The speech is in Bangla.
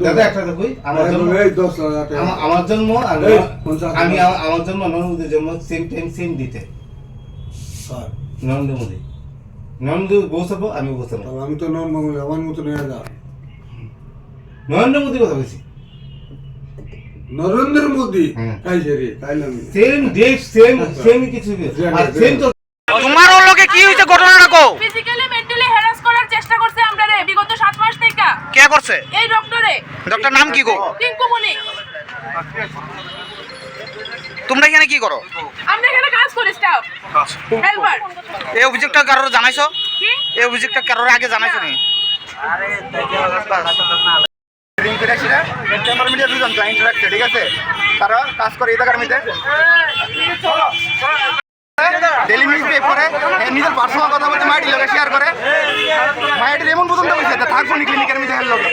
দাদা একটা দেখুই আমার জন্ম আমি আমার জন্ম নরেন্দ্র জন্ম সেম টাইম সেম দিতে নরেন্দ্র মোদী নরেন্দ্র বসাবো আমি বসাবো আমি তো আমার মতো নিয়ে যা নরেন্দ্র মোদী কথা বলছি নরেন্দ্র মোদী তাই রে তাই না সেম ডেট সেম সেম কিছু আর সেম তো তোমার ওর লোকে কি হইছে ঘটনাটা কও ফিজিক্যালি মেন্টালি হ্যারাস করার চেষ্টা করছে আমরা রে বিগত 7 মাস থেকে কে করছে এই ডক্টরে ডক্টর নাম কি গো টিঙ্কু মনি তোমরা এখানে কি করো আমরা এখানে কাজ করি স্টাফ হেল্পার এই অভিযোগটা কারোর জানাইছো কি এই অভিযোগটা কারোর আগে জানাইছো নি রিং করে আসি না সেপ্টেম্বর মিডিয়া দুজন ক্লায়েন্ট রাখছে ঠিক আছে তারা কাজ করে এই জায়গার মধ্যে ডেলি নিউজ পেপারে নিজের পার্সোনাল কথা বলতে মাইটি লোকে শেয়ার করে মাইটির এমন পর্যন্ত বলছে থাকবো নি ক্লিনিকের মধ্যে লোকে